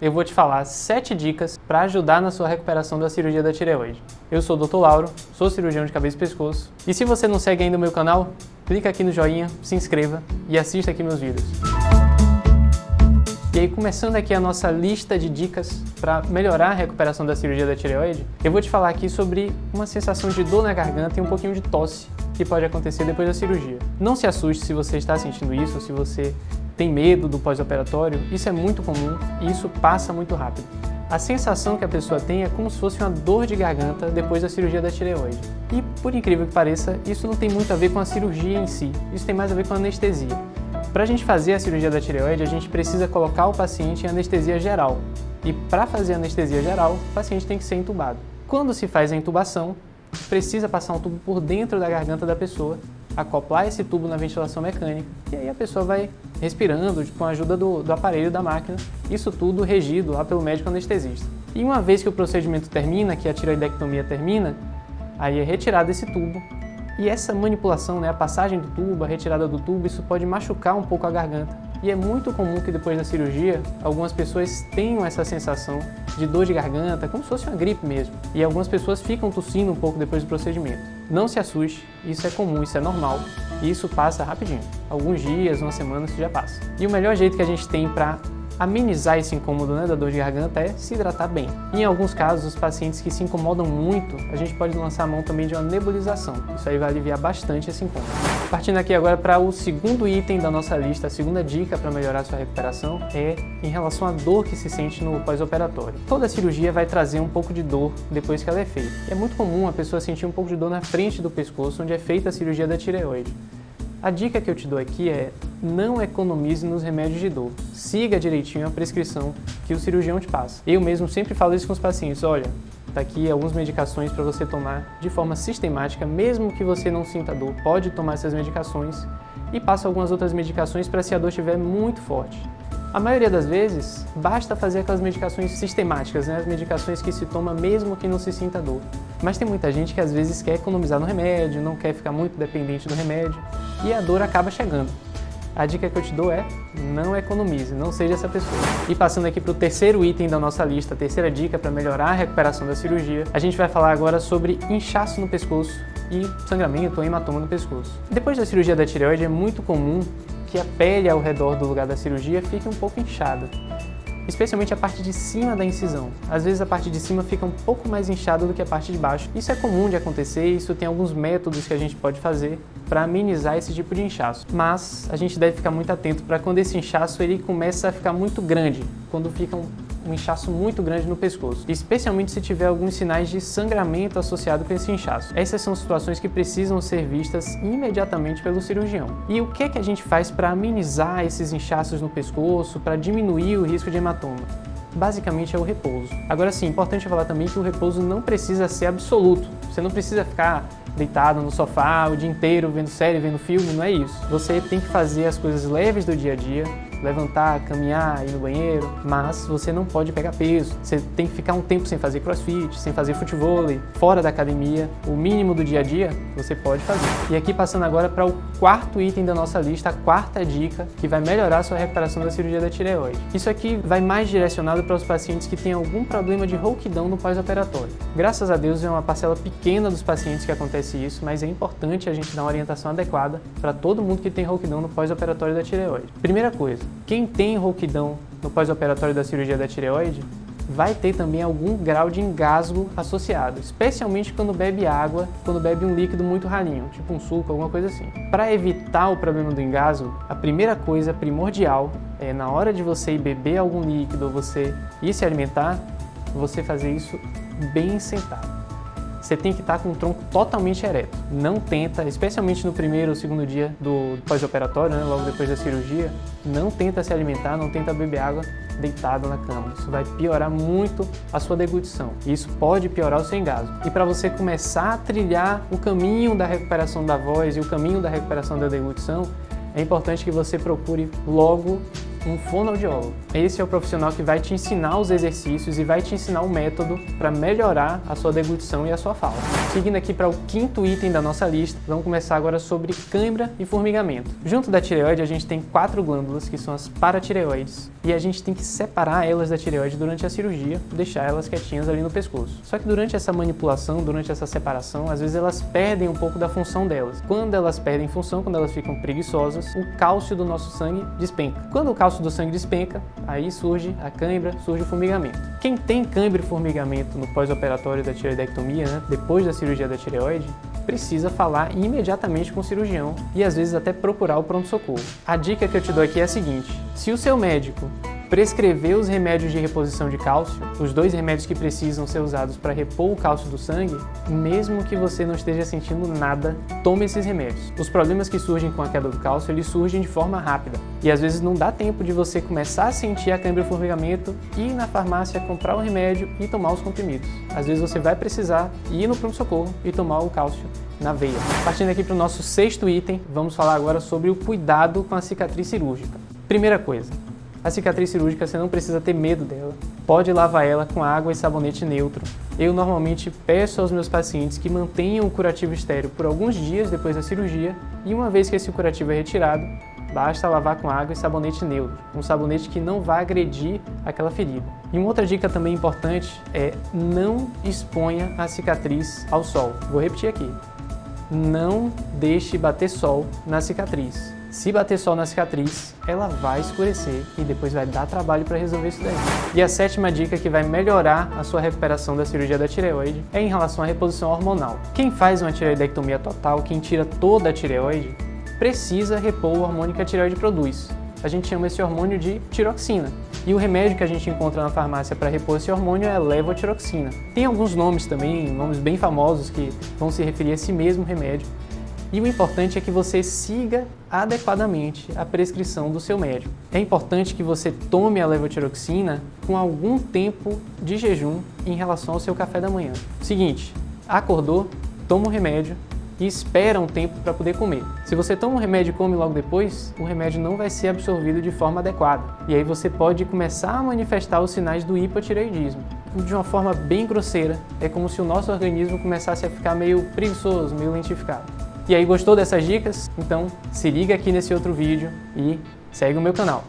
eu vou te falar 7 dicas para ajudar na sua recuperação da cirurgia da tireoide. Eu sou o Dr. Lauro, sou cirurgião de cabeça e pescoço. E se você não segue ainda o meu canal, clica aqui no joinha, se inscreva e assista aqui meus vídeos. E aí, começando aqui a nossa lista de dicas para melhorar a recuperação da cirurgia da tireoide, eu vou te falar aqui sobre uma sensação de dor na garganta e um pouquinho de tosse que pode acontecer depois da cirurgia. Não se assuste se você está sentindo isso, se você tem medo do pós-operatório, isso é muito comum e isso passa muito rápido. A sensação que a pessoa tem é como se fosse uma dor de garganta depois da cirurgia da tireoide. E, por incrível que pareça, isso não tem muito a ver com a cirurgia em si, isso tem mais a ver com a anestesia. Para a gente fazer a cirurgia da tireoide, a gente precisa colocar o paciente em anestesia geral. E para fazer a anestesia geral, o paciente tem que ser entubado. Quando se faz a intubação, precisa passar um tubo por dentro da garganta da pessoa, acoplar esse tubo na ventilação mecânica e aí a pessoa vai respirando com a ajuda do aparelho da máquina, isso tudo regido lá pelo médico anestesista. E uma vez que o procedimento termina, que a tireoidectomia termina, aí é retirado esse tubo. E essa manipulação, a passagem do tubo, a retirada do tubo, isso pode machucar um pouco a garganta. E é muito comum que depois da cirurgia, algumas pessoas tenham essa sensação de dor de garganta, como se fosse uma gripe mesmo. E algumas pessoas ficam tossindo um pouco depois do procedimento. Não se assuste, isso é comum, isso é normal. E isso passa rapidinho. Alguns dias, uma semana, isso já passa. E o melhor jeito que a gente tem para amenizar esse incômodo da dor de garganta é se hidratar bem. E em alguns casos, os pacientes que se incomodam muito, a gente pode lançar a mão também de uma nebulização. Isso aí vai aliviar bastante esse incômodo. Partindo aqui agora para o segundo item da nossa lista, a segunda dica para melhorar a sua recuperação é em relação à dor que se sente no pós-operatório. Toda cirurgia vai trazer um pouco de dor depois que ela é feita. E é muito comum a pessoa sentir um pouco de dor na frente do pescoço, onde é feita a cirurgia da tireoide. A dica que eu te dou aqui é: não economize nos remédios de dor. Siga direitinho a prescrição que o cirurgião te passa. Eu mesmo sempre falo isso com os pacientes: olha, tá aqui algumas medicações para você tomar de forma sistemática, mesmo que você não sinta dor, pode tomar essas medicações e passa algumas outras medicações para se a dor estiver muito forte. A maioria das vezes, basta fazer aquelas medicações sistemáticas, as medicações que se toma mesmo que não se sinta dor. Mas tem muita gente que às vezes quer economizar no remédio, não quer ficar muito dependente do remédio e a dor acaba chegando. A dica que eu te dou é: não economize, não seja essa pessoa. E passando aqui para o terceiro item da nossa lista, a terceira dica para melhorar a recuperação da cirurgia, a gente vai falar agora sobre inchaço no pescoço e sangramento ou hematoma no pescoço. Depois da cirurgia da tireoide é muito comum que a pele ao redor do lugar da cirurgia fique um pouco inchada, especialmente a parte de cima da incisão. Às vezes a parte de cima fica um pouco mais inchada do que a parte de baixo. Isso é comum de acontecer e isso tem alguns métodos que a gente pode fazer para amenizar esse tipo de inchaço. Mas a gente deve ficar muito atento para quando esse inchaço ele começa a ficar muito grande, quando fica um inchaço muito grande no pescoço, especialmente se tiver alguns sinais de sangramento associado com esse inchaço. Essas são situações que precisam ser vistas imediatamente pelo cirurgião. E o que é que a gente faz para amenizar esses inchaços no pescoço, para diminuir o risco de hematoma? Basicamente é o repouso. Agora sim, importante falar também que o repouso não precisa ser absoluto. Você não precisa ficar deitado no sofá o dia inteiro vendo série, vendo filme, não é isso. Você tem que fazer as coisas leves do dia a dia, levantar, caminhar, ir no banheiro, mas você não pode pegar peso. Você tem que ficar um tempo sem fazer crossfit, sem fazer futevôlei, fora da academia. O mínimo do dia a dia você pode fazer. E aqui passando agora para o quarto item da nossa lista, a quarta dica que vai melhorar a sua recuperação da cirurgia da tireoide. Isso aqui vai mais direcionado para os pacientes que têm algum problema de rouquidão no pós-operatório. Graças a Deus é uma parcela pequena dos pacientes que acontece isso, mas é importante a gente dar uma orientação adequada para todo mundo que tem rouquidão no pós-operatório da tireoide. Primeira coisa, quem tem rouquidão no pós-operatório da cirurgia da tireoide vai ter também algum grau de engasgo associado, especialmente quando bebe água, quando bebe um líquido muito ralinho, tipo um suco, alguma coisa assim. Para evitar o problema do engasgo, a primeira coisa primordial é, na hora de você ir beber algum líquido ou você ir se alimentar, você fazer isso bem sentado. Você tem que estar com o tronco totalmente ereto. Não tenta, especialmente no primeiro ou segundo dia do pós-operatório, logo depois da cirurgia, não tenta se alimentar, não tenta beber água deitado na cama. Isso vai piorar muito a sua deglutição. E isso pode piorar o seu engasgo. E para você começar a trilhar o caminho da recuperação da voz e o caminho da recuperação da deglutição, é importante que você procure logo um fonoaudiólogo. Esse é o profissional que vai te ensinar os exercícios e vai te ensinar o método para melhorar a sua deglutição e a sua fala. Seguindo aqui para o quinto item da nossa lista, vamos começar agora sobre cãibra e formigamento. Junto da tireoide, a gente tem 4 glândulas, que são as paratireoides, e a gente tem que separar elas da tireoide durante a cirurgia, deixar elas quietinhas ali no pescoço. Só que durante essa manipulação, durante essa separação, às vezes elas perdem um pouco da função delas. Quando elas perdem função, quando elas ficam preguiçosas, o cálcio do nosso sangue despenca. Quando o cálcio do sangue despenca, aí surge a cãibra, surge o formigamento. Quem tem cãibra e formigamento no pós-operatório da tireoidectomia, depois da cirurgia da tireoide, precisa falar imediatamente com o cirurgião e às vezes até procurar o pronto-socorro. A dica que eu te dou aqui é a seguinte: se o seu médico prescrever os remédios de reposição de cálcio, os 2 remédios que precisam ser usados para repor o cálcio do sangue, mesmo que você não esteja sentindo nada, tome esses remédios. Os problemas que surgem com a queda do cálcio, eles surgem de forma rápida. E às vezes não dá tempo de você começar a sentir a cãibra e o formigamento, ir na farmácia comprar o remédio e tomar os comprimidos. Às vezes você vai precisar ir no pronto-socorro e tomar o cálcio na veia. Partindo aqui para o nosso 6º item, vamos falar agora sobre o cuidado com a cicatriz cirúrgica. Primeira coisa, a cicatriz cirúrgica você não precisa ter medo dela. Pode lavar ela com água e sabonete neutro. Eu normalmente peço aos meus pacientes que mantenham o curativo estéril por alguns dias depois da cirurgia e uma vez que esse curativo é retirado, basta lavar com água e sabonete neutro, um sabonete que não vai agredir aquela ferida. E uma outra dica também importante é não exponha a cicatriz ao sol. Vou repetir aqui. Não deixe bater sol na cicatriz. Se bater sol na cicatriz, ela vai escurecer e depois vai dar trabalho para resolver isso daí. E a 7ª dica que vai melhorar a sua recuperação da cirurgia da tireoide é em relação à reposição hormonal. Quem faz uma tireoidectomia total, quem tira toda a tireoide, precisa repor o hormônio que a tireoide produz. A gente chama esse hormônio de tiroxina. E o remédio que a gente encontra na farmácia para repor esse hormônio é levotiroxina. Tem alguns nomes também, nomes bem famosos que vão se referir a esse mesmo remédio. E o importante é que você siga adequadamente a prescrição do seu médico. É importante que você tome a levotiroxina com algum tempo de jejum em relação ao seu café da manhã. Seguinte, acordou, toma o remédio e espera um tempo para poder comer. Se você toma o remédio e come logo depois, o remédio não vai ser absorvido de forma adequada. E aí você pode começar a manifestar os sinais do hipotireoidismo. De uma forma bem grosseira, é como se o nosso organismo começasse a ficar meio preguiçoso, meio lentificado. E aí, gostou dessas dicas? Então se liga aqui nesse outro vídeo e segue o meu canal.